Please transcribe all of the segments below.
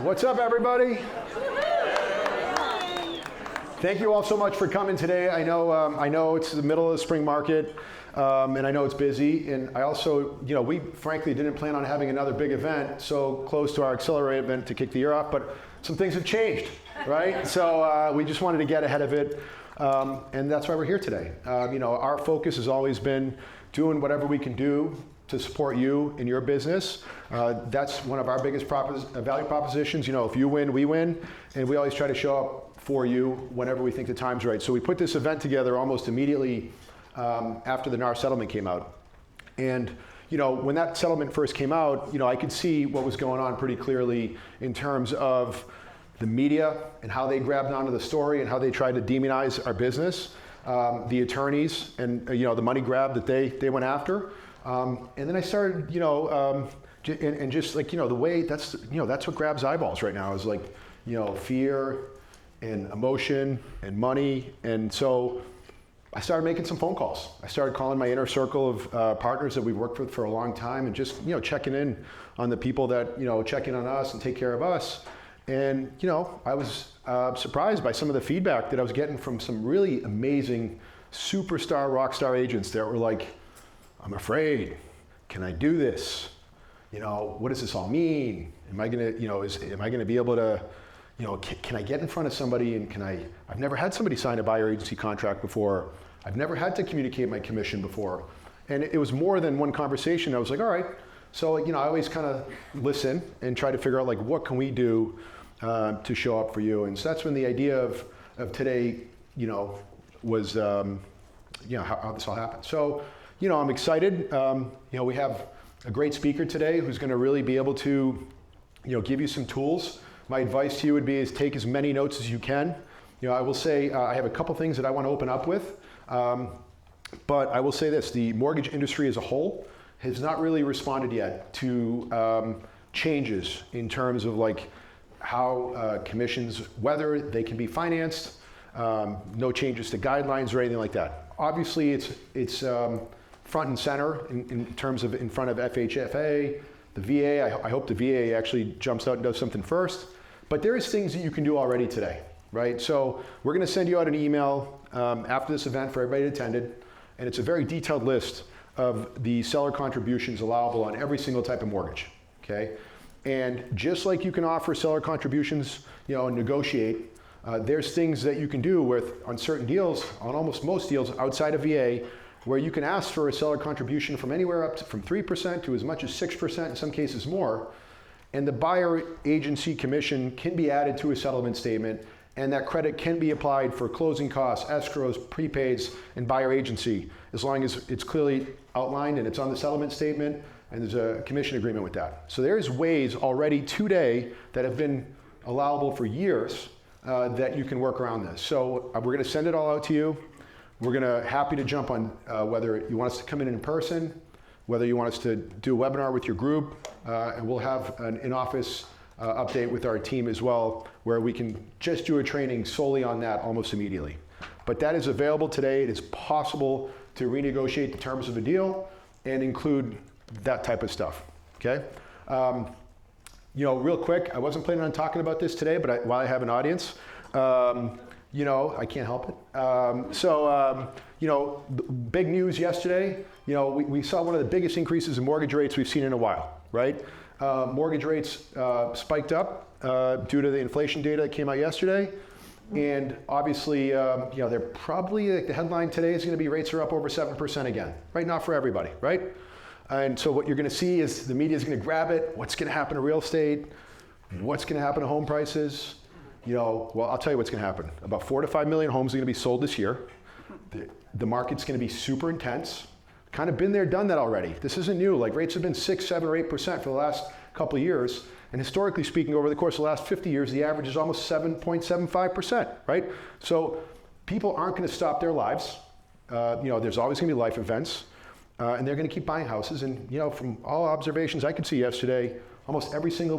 What's up, everybody? Thank you all so much for coming today. I know it's the middle of the spring market, and I know it's busy. And I also, we frankly didn't plan on having another big event so close to our Accelerate event to kick the year off, but some things have changed, right? So we just wanted to get ahead of it, and that's why we're here today. Our focus has always been doing whatever we can do to support you in your business. That's one of our biggest value propositions. If you win, we win, and we always try to show up for you whenever we think the time's right. So we put this event together almost immediately after the NAR settlement came out. And when that settlement first came out, I could see what was going on pretty clearly in terms of the media and how they grabbed onto the story and how they tried to demonize our business, the attorneys and the money grab that they went after. And then I started, and just like, the way that's what grabs eyeballs right now is like, fear and emotion and money. And so I started making some phone calls. I started calling my inner circle of partners that we've worked with for a long time and just, checking in on the people that, check in on us and take care of us. And, I was surprised by some of the feedback that I was getting from some really amazing superstar, rock star agents that were like, I'm afraid. Can I do this? What does this all mean? Am I gonna, am I gonna be able to, can I get in front of somebody and I've never had somebody sign a buyer agency contract before. I've never had to communicate my commission before. And it was more than one conversation. I was like, all right. So, I always kind of listen and try to figure out like, what can we do to show up for you? And so that's when the idea of today, was, how this all happened. So, I'm excited. We have a great speaker today who's going to really be able to, give you some tools. My advice to you would be is take as many notes as you can. I will say I have a couple things that I want to open up with, but I will say this: the mortgage industry as a whole has not really responded yet to changes in terms of like how commissions, whether they can be financed, no changes to guidelines or anything like that. Obviously, it's front and center in terms of in front of FHFA, the VA. I hope the VA actually jumps out and does something first. But there is things that you can do already today, right? So we're going to send you out an email after this event for everybody that attended, and it's a very detailed list of the seller contributions allowable on every single type of mortgage, okay? And just like you can offer seller contributions, and negotiate, there's things that you can do on certain deals, on almost most deals outside of VA, where you can ask for a seller contribution from anywhere up from 3% to as much as 6%, in some cases more, and the buyer agency commission can be added to a settlement statement, and that credit can be applied for closing costs, escrows, prepaids, and buyer agency, as long as it's clearly outlined and it's on the settlement statement, and there's a commission agreement with that. So there's ways already today that have been allowable for years that you can work around this. So we're going to send it all out to you. We're happy to jump on whether you want us to come in person, whether you want us to do a webinar with your group, and we'll have an in-office update with our team as well, where we can just do a training solely on that almost immediately. But that is available today. It is possible to renegotiate the terms of a deal and include that type of stuff, okay? Real quick, I wasn't planning on talking about this today, but while I have an audience, I can't help it. Big news yesterday, we saw one of the biggest increases in mortgage rates we've seen in a while, right? Mortgage rates spiked up due to the inflation data that came out yesterday. And obviously, they're probably, like the headline today is going to be rates are up over 7% again, right? Not for everybody, right? And so what you're going to see is the media is going to grab it. What's going to happen to real estate? What's going to happen to home prices? Well, I'll tell you what's going to happen. About 4 to 5 million homes are going to be sold this year. The market's going to be super intense. Kind of been there, done that already. This isn't new. Like rates have been 6, 7, or 8% for the last couple of years. And historically speaking, over the course of the last 50 years, the average is almost 7.75%, right? So people aren't going to stop their lives. There's always going to be life events. And they're going to keep buying houses. And from all observations I could see yesterday, almost every single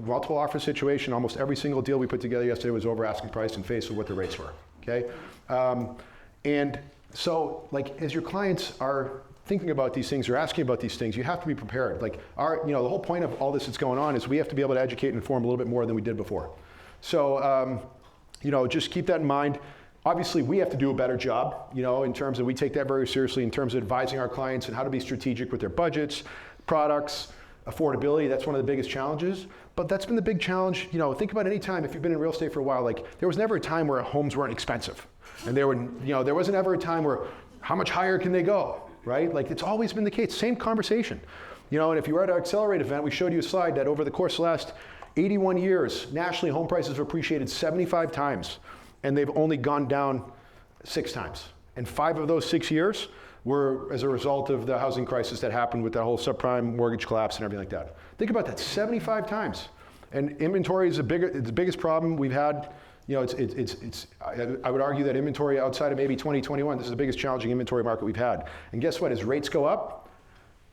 multiple offer situation, almost every single deal we put together yesterday was over asking price and face of what the rates were, okay? And so, like, as your clients are thinking about these things or asking about these things, you have to be prepared. Like the whole point of all this that's going on is we have to be able to educate and inform a little bit more than we did before. So, just keep that in mind. Obviously, we have to do a better job, in terms of, we take that very seriously in terms of advising our clients and how to be strategic with their budgets, products, affordability. That's one of the biggest challenges. But that's been the big challenge. Think about any time, if you've been in real estate for a while, like there was never a time where homes weren't expensive. And there wasn't ever a time where, how much higher can they go, right? Like it's always been the case, same conversation. And if you were at our Accelerate event, we showed you a slide that over the course of the last 81 years, nationally, home prices have appreciated 75 times. And they've only gone down 6 times. And 5 of those 6 years were as a result of the housing crisis that happened with that whole subprime mortgage collapse and everything like that. Think about that, 75 times. And inventory is the biggest problem we've had. I would argue that inventory outside of maybe 2021, this is the biggest challenging inventory market we've had. And guess what, as rates go up,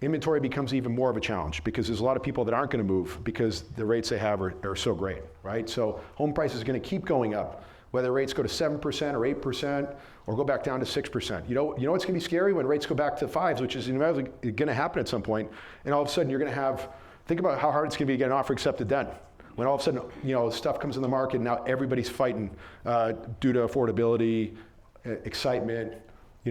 inventory becomes even more of a challenge because there's a lot of people that aren't gonna move because the rates they have are so great, right? So home prices are gonna keep going up. Whether rates go to 7% or 8% or go back down to 6%. You know what's gonna be scary? When rates go back to 5s, which is inevitably gonna happen at some point, and all of a sudden you're gonna have, think about how hard it's gonna be to get an offer accepted then. When all of a sudden, stuff comes in the market and now everybody's fighting due to affordability, excitement,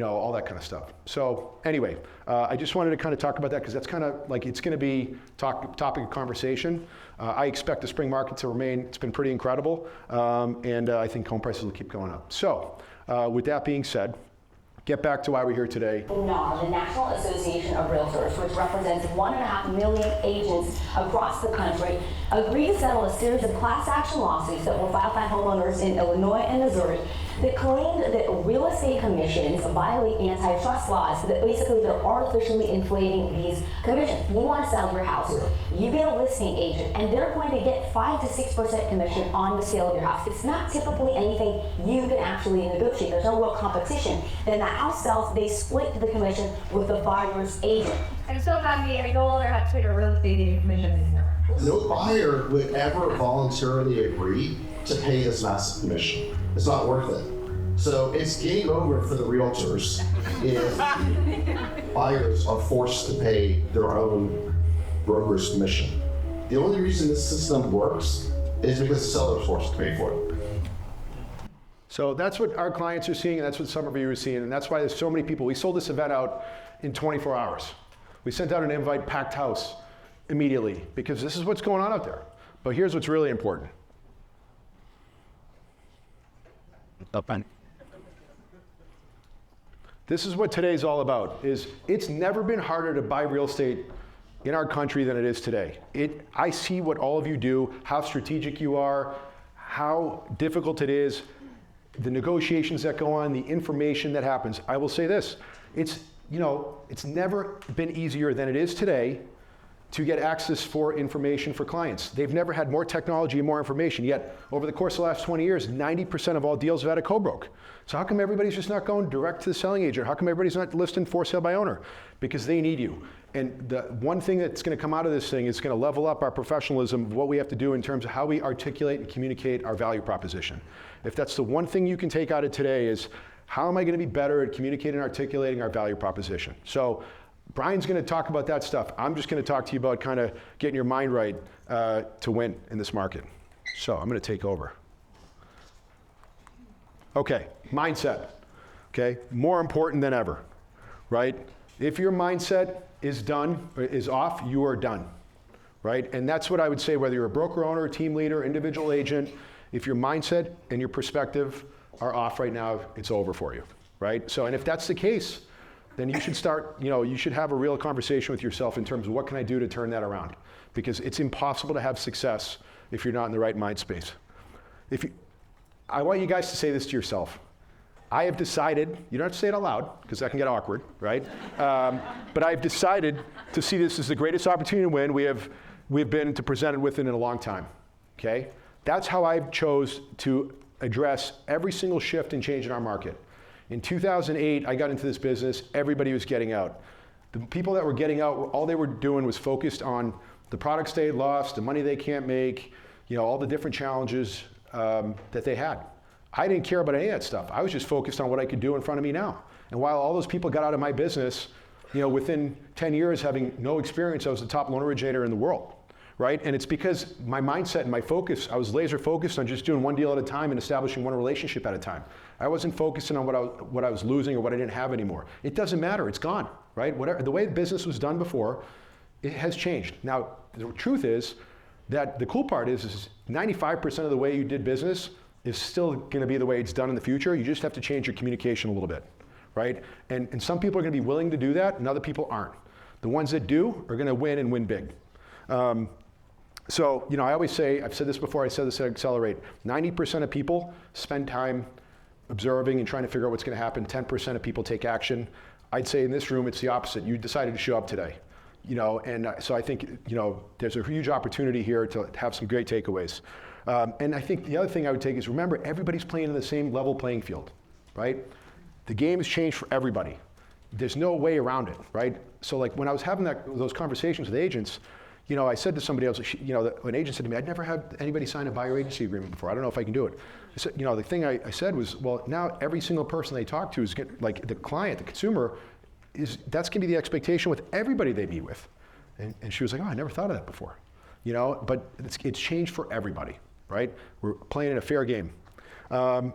all that kind of stuff. So anyway, I just wanted to kind of talk about that because that's kind of like, it's gonna be topic of conversation. I expect the spring market to remain, it's been pretty incredible, and I think home prices will keep going up. So with that being said, get back to why we're here today. NAR, the National Association of Realtors, which represents 1.5 million agents across the country, agreed to settle a series of class action lawsuits that were filed by homeowners in Illinois and Missouri that claimed that real estate commissions violate antitrust laws, that basically they're artificially inflating these commissions. You want to sell your house, you get a listing agent, and they're going to get 5 to 6% commission on the sale of your house. It's not typically anything you can actually negotiate. There's no real competition. Then the house sells, they split the commission with the buyer's agent. I'm so happy I no longer have to pay a real estate agent commission anymore. No buyer would ever voluntarily agree to pay this massive commission. It's not worth it. So it's game over for the realtors if buyers are forced to pay their own broker's commission. The only reason this system works is because the seller is forced to pay for it. So that's what our clients are seeing, and that's what some of you are seeing, and that's why there's so many people. We sold this event out in 24 hours. We sent out an invite, packed house immediately, because this is what's going on out there. But here's what's really important. This is what today's all about, is it's never been harder to buy real estate in our country than it is today. I see what all of you do, how strategic you are, how difficult it is, the negotiations that go on, the information that happens. I will say this, it's never been easier than it is today to get access for information for clients. They've never had more technology and more information, yet over the course of the last 20 years, 90% of all deals have had a co-broke. So how come everybody's just not going direct to the selling agent? How come everybody's not listing for sale by owner? Because they need you. And the one thing that's gonna come out of this thing is gonna level up our professionalism of what we have to do in terms of how we articulate and communicate our value proposition. If that's the one thing you can take out of today is, how am I gonna be better at communicating and articulating our value proposition? So Brian's gonna talk about that stuff. I'm just gonna talk to you about kind of getting your mind right to win in this market. So I'm gonna take over. Okay, mindset, okay? More important than ever, right? If your mindset is off, you are done, right? And that's what I would say, whether you're a broker owner, a team leader, individual agent, if your mindset and your perspective are off right now, it's over for you, right? So, and if that's the case, then you should start, you should have a real conversation with yourself in terms of what can I do to turn that around? Because it's impossible to have success if you're not in the right mind space. I want you guys to say this to yourself. I have decided, you don't have to say it out loud, because that can get awkward, right? But I've decided to see this as the greatest opportunity to win we've been to present it with in a long time, okay? That's how I chose to address every single shift and change in our market. In 2008, I got into this business, everybody was getting out. The people that were getting out, all they were doing was focused on the products they lost, the money they can't make, all the different challenges that they had. I didn't care about any of that stuff. I was just focused on what I could do in front of me now. And while all those people got out of my business, within 10 years having no experience, I was the top loan originator in the world, right? And it's because my mindset and my focus, I was laser focused on just doing one deal at a time and establishing one relationship at a time. I wasn't focusing on what I was losing or what I didn't have anymore. It doesn't matter, it's gone, right? Whatever, the way business was done before, it has changed. Now, the truth is that the cool part is 95% of the way you did business is still gonna be the way it's done in the future. You just have to change your communication a little bit, right? And some people are gonna be willing to do that and other people aren't. The ones that do are gonna win and win big. So, I always say, I've said this before, I said this at Accelerate, 90% of people spend time observing and trying to figure out what's gonna happen. 10% of people take action. I'd say in this room, it's the opposite. You decided to show up today. So I think, there's a huge opportunity here to have some great takeaways. And I think the other thing I would take is remember, everybody's playing in the same level playing field, right? The game has changed for everybody. There's no way around it, right? So like when I was having those conversations with agents, I said to somebody else, an agent said to me, I'd never had anybody sign a buyer agency agreement before. I don't know if I can do it. I said, the thing I said was, well, now every single person they talk to is like the client, the consumer, that's gonna be the expectation with everybody they meet with. And she was like, oh, I never thought of that before. But it's changed for everybody, right? We're playing in a fair game. And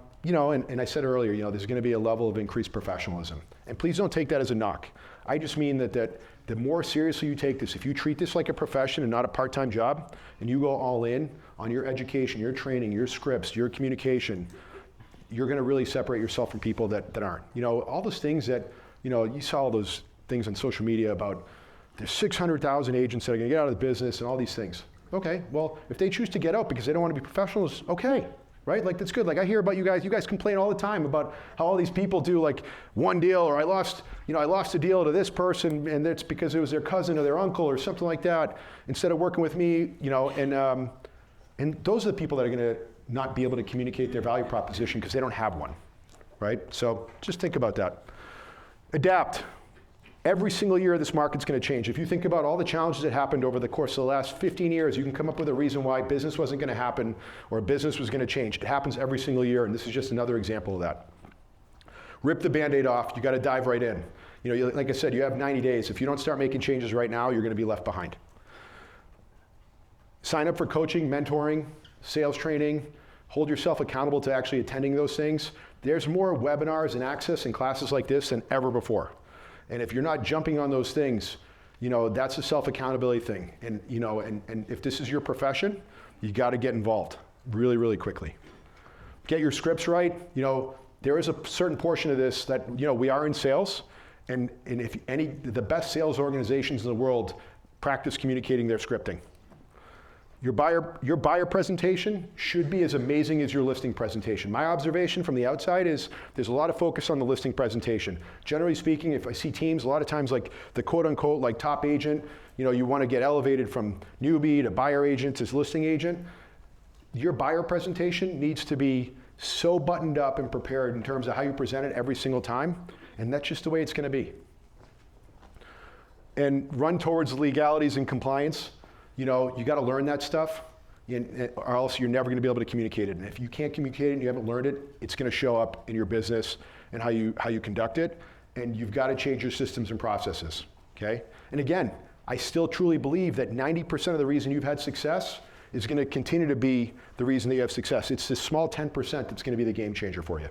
I said earlier, there's gonna be a level of increased professionalism. And please don't take that as a knock. I just mean that the more seriously you take this, if you treat this like a profession and not a part-time job, and you go all in on your education, your training, your scripts, your communication, you're gonna really separate yourself from people that aren't. All those things that, you saw all those things on social media about there's 600,000 agents that are gonna get out of the business and all these things. Okay, well, if they choose to get out because they don't wanna be professionals, okay. Right? Like, that's good. Like, I hear about you guys complain all the time about how all these people do like one deal, or I lost a deal to this person and it's because it was their cousin or their uncle or something like that, instead of working with me, and those are the people that are gonna not be able to communicate their value proposition because they don't have one, right? So just think about that. Adapt. Every single year this market's gonna change. If you think about all the challenges that happened over the course of the last 15 years, you can come up with a reason why business wasn't gonna happen or business was gonna change. It happens every single year, and this is just another example of that. Rip the Band-Aid off, you gotta dive right in. Like I said, you have 90 days. If you don't start making changes right now, you're gonna be left behind. Sign up for coaching, mentoring, sales training, hold yourself accountable to actually attending those things. There's more webinars and access and classes like this than ever before. And if you're not jumping on those things, that's a self-accountability thing. And, and if this is your profession, you gotta get involved really, really quickly. Get your scripts right. There is a certain portion of this that, we are in sales, and if the best sales organizations in the world practice communicating their scripting. Your buyer presentation should be as amazing as your listing presentation. My observation from the outside is there's a lot of focus on the listing presentation. Generally speaking, if I see teams, a lot of times like the quote unquote like top agent, you want to get elevated from newbie to buyer agent to listing agent. Your buyer presentation needs to be so buttoned up and prepared in terms of how you present it every single time, and that's just the way it's going to be. And run towards legalities and compliance. You got to learn that stuff, or else you're never going to be able to communicate it. And if you can't communicate it and you haven't learned it, it's going to show up in your business and how you conduct it. And you've got to change your systems and processes. Okay. And again, I still truly believe that 90% of the reason you've had success is going to continue to be the reason that you have success. It's this small 10% that's going to be the game changer for you.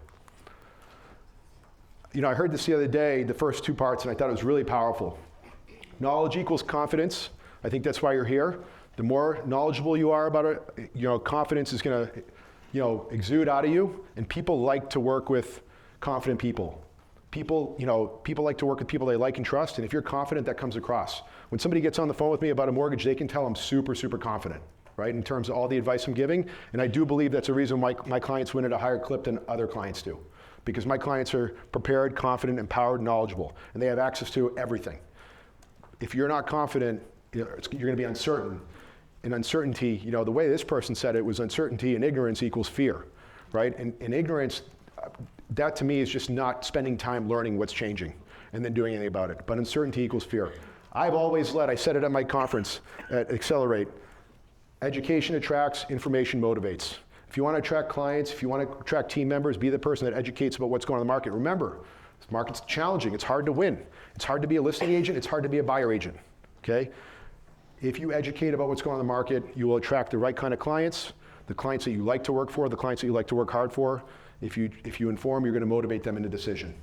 I heard this the other day, the first two parts, and I thought it was really powerful. Knowledge equals confidence. I think that's why you're here. The more knowledgeable you are about it, confidence is gonna, exude out of you, and people like to work with confident people. People like to work with people they like and trust, and if you're confident, that comes across. When somebody gets on the phone with me about a mortgage, they can tell I'm super, super confident, right, in terms of all the advice I'm giving, and I do believe that's a reason why my clients win at a higher clip than other clients do, because my clients are prepared, confident, empowered, knowledgeable, and they have access to everything. If you're not confident, you're going to be uncertain. And uncertainty, the way this person said it was uncertainty and ignorance equals fear, right? And ignorance, that to me is just not spending time learning what's changing and then doing anything about it. But uncertainty equals fear. I've always led, I said it at my conference at Accelerate, education attracts, information motivates. If you want to attract clients, if you want to attract team members, be the person that educates about what's going on in the market. Remember, This market's challenging. It's hard to win. It's hard to be a listing agent. It's hard to be a buyer agent, okay? If you educate about what's going on in the market, you will attract the right kind of clients, the clients that you like to work for, the clients that you like to work hard for. If you inform, you're going to motivate them into decision.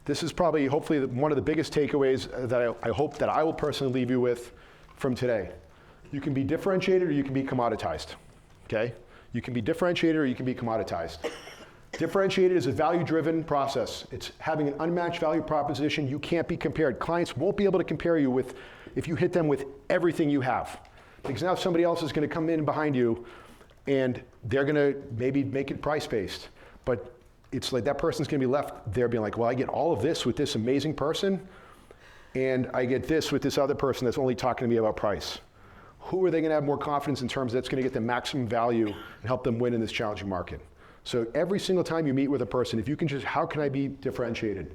This is probably, hopefully, one of the biggest takeaways that I hope that I will personally leave you with from today. You can be differentiated or you can be commoditized, okay? You can be differentiated or you can be commoditized. Differentiated is a value-driven process. It's having an unmatched value proposition. You can't be compared. Clients won't be able to compare you with, if you hit them with everything you have. Because now somebody else is going to come in behind you and they're going to maybe make it price-based. But it's like that person's going to be left there being like, well, I get all of this with this amazing person, and I get this with this other person that's only talking to me about price. Who are they going to have more confidence in terms that's going to get them maximum value and help them win in this challenging market? So every single time you meet with a person, if you can just, how can I be differentiated?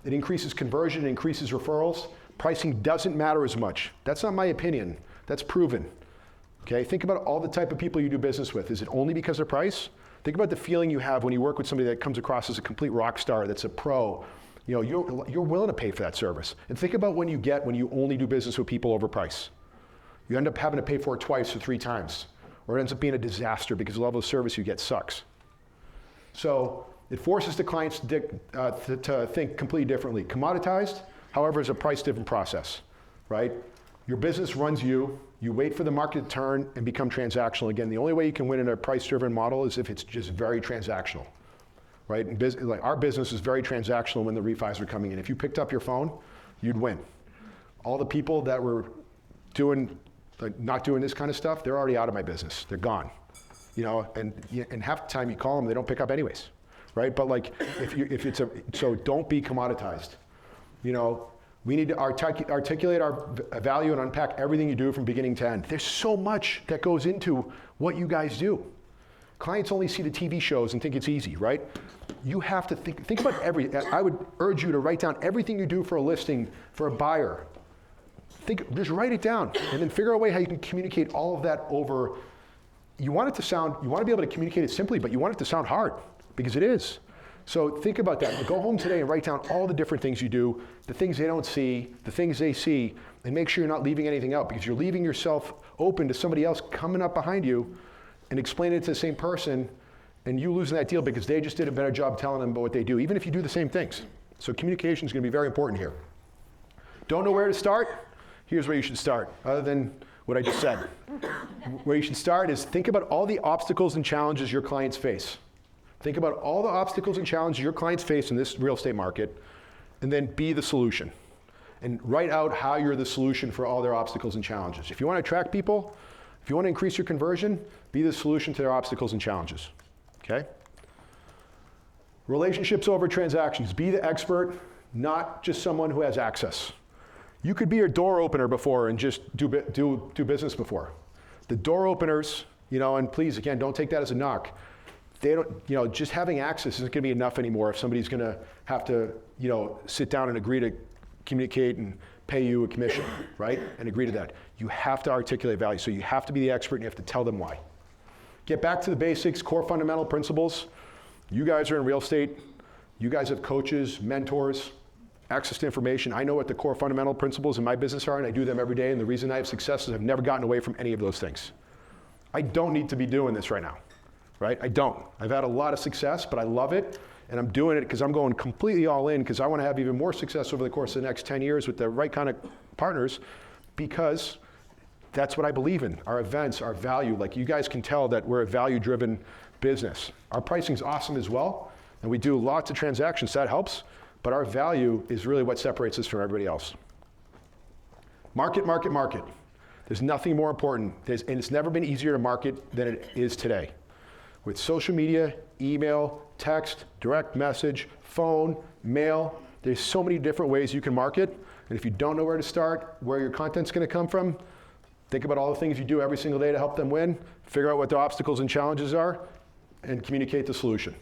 It increases conversion, it increases referrals. Pricing doesn't matter as much. That's not my opinion. That's proven. Okay, think about all the type of people you do business with. Is it only because of price? Think about the feeling you have when you work with somebody that comes across as a complete rock star, that's a pro. You know, you're willing to pay for that service. And think about when you only do business with people over price. You end up having to pay for it twice or 3 times, or it ends up being a disaster because the level of service you get sucks. So it forces the clients to think completely differently. Commoditized, however, is a price-driven process, right? Your business runs you. You wait for the market to turn and become transactional. Again, the only way you can win in a price-driven model is if it's just very transactional, right? And like our business is very transactional when the refis are coming in. If you picked up your phone, you'd win. All the people that were not doing this kind of stuff, they're already out of my business. They're gone, you know. And half the time you call them, they don't pick up anyways, right? But like, so don't be commoditized, you know. We need to articulate our value and unpack everything you do from beginning to end. There's so much that goes into what you guys do. Clients only see the TV shows and think it's easy, right? You have to think about I would urge you to write down everything you do for a listing, for a buyer. Just write it down and then figure out a way how you can communicate all of that over. You want to be able to communicate it simply, but you want it to sound hard, because it is. So think about that. Go home today and write down all the different things you do, the things they don't see, the things they see, and make sure you're not leaving anything out, because you're leaving yourself open to somebody else coming up behind you and explaining it to the same person, and you losing that deal because they just did a better job telling them about what they do, even if you do the same things. So communication is going to be very important here. Don't know where to start? Here's where you should start, other than what I just said. Where you should start is think about all the obstacles and challenges your clients face. Think about all the obstacles and challenges your clients face in this real estate market, and then be the solution. And write out how you're the solution for all their obstacles and challenges. If you want to attract people, if you want to increase your conversion, be the solution to their obstacles and challenges, okay? Relationships over transactions. Be the expert, not just someone who has access. You could be a door opener before and just do business before. The door openers, you know, and please, again, don't take that as a knock. They don't, you know, just having access isn't going to be enough anymore if somebody's going to have to, you know, sit down and agree to communicate and pay you a commission, right? And agree to that. You have to articulate value. So you have to be the expert and you have to tell them why. Get back to the basics, core fundamental principles. You guys are in real estate. You guys have coaches, mentors, access to information. I know what the core fundamental principles in my business are, and I do them every day. And the reason I have success is I've never gotten away from any of those things. I don't need to be doing this right now. Right? I don't. I've had a lot of success, but I love it, and I'm doing it because I'm going completely all in, because I want to have even more success over the course of the next 10 years with the right kind of partners, because that's what I believe in. Our events, our value, like you guys can tell that we're a value-driven business. Our pricing's awesome as well, and we do lots of transactions, so that helps, but our value is really what separates us from everybody else. Market, market, market. There's nothing more important, and it's never been easier to market than it is today. With social media, email, text, direct message, phone, mail, there's so many different ways you can market. And if you don't know where to start, where your content's going to come from, think about all the things you do every single day to help them win, figure out what the obstacles and challenges are, and communicate the solution.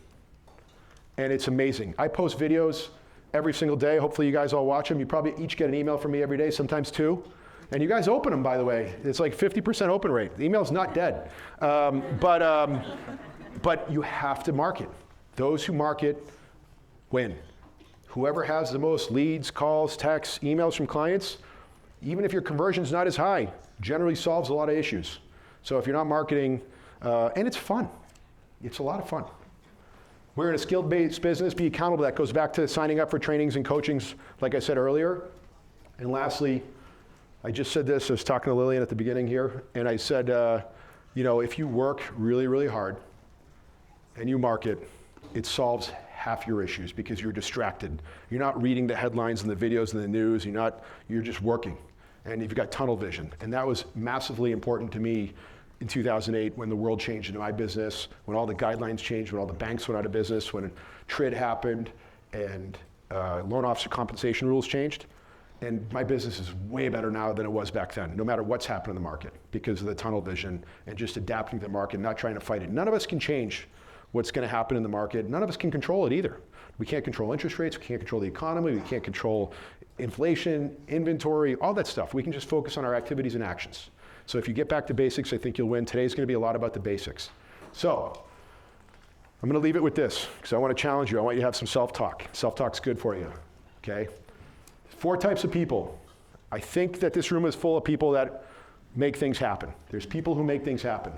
And it's amazing. I post videos every single day. Hopefully you guys all watch them. You probably each get an email from me every day, sometimes 2. And you guys open them, by the way. It's like 50% open rate. The email's not dead. But you have to market. Those who market win. Whoever has the most leads, calls, texts, emails from clients, even if your conversion's not as high, generally solves a lot of issues. So if you're not marketing, and it's fun. It's a lot of fun. We're in a skill-based business. Be accountable. That goes back to signing up for trainings and coachings, like I said earlier. And lastly, I just said this. I was talking to Lillian at the beginning here, and I said, if you work really, really hard and you market, it solves half your issues because you're distracted. You're not reading the headlines and the videos and the news. You're just working, and you've got tunnel vision. And that was massively important to me in 2008 when the world changed into my business, when all the guidelines changed, when all the banks went out of business, when TRID happened, and loan officer compensation rules changed. And my business is way better now than it was back then, no matter what's happened in the market, because of the tunnel vision and just adapting to the market, not trying to fight it. None of us can change what's going to happen in the market. None of us can control it either. We can't control interest rates, we can't control the economy, we can't control inflation, inventory, all that stuff. We can just focus on our activities and actions. So if you get back to basics, I think you'll win. Today's going to be a lot about the basics. So I'm going to leave it with this, because I want to challenge you. I want you to have some self-talk. Self-talk's good for you, okay? 4 types of people. I think that this room is full of people that make things happen. There's people who make things happen.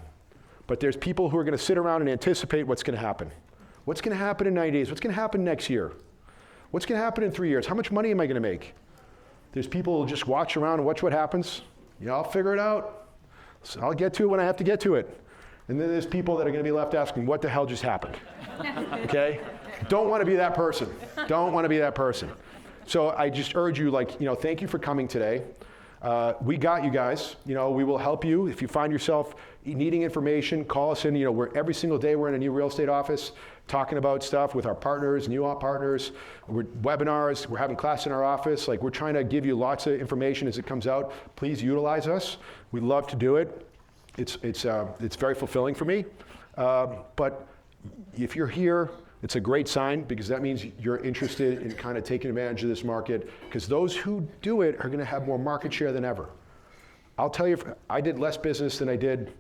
But there's people who are going to sit around and anticipate what's going to happen. What's going to happen in 90 days? What's going to happen next year? What's going to happen in 3 years? How much money am I going to make? There's people who just watch around and watch what happens. I'll figure it out. So I'll get to it when I have to get to it. And then there's people that are going to be left asking, what the hell just happened? Okay? Don't want to be that person. Don't want to be that person. So I just urge you, thank you for coming today. We got you guys. We will help you. If you find yourself needing information, call us in. Every single day we're in a new real estate office talking about stuff with our partners, new partners. We're webinars. We're having class in our office. We're trying to give you lots of information as it comes out. Please utilize us. We love to do it. It's very fulfilling for me. But if you're here, it's a great sign, because that means you're interested in kind of taking advantage of this market, because those who do it are going to have more market share than ever. I'll tell you, I did less business than I did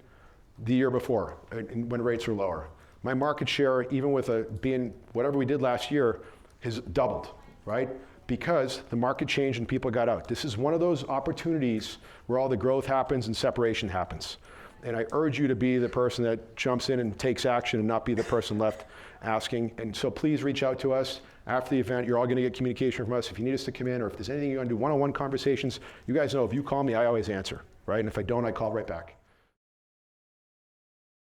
the year before when rates were lower. My market share, even with being whatever we did last year, has doubled, right? Because the market changed and people got out. This is one of those opportunities where all the growth happens and separation happens. And I urge you to be the person that jumps in and takes action and not be the person left asking. And so please reach out to us after the event. You're all going to get communication from us. If you need us to come in, or if there's anything you want to do, one-on-one conversations, you guys know if you call me, I always answer, right? And if I don't, I call right back.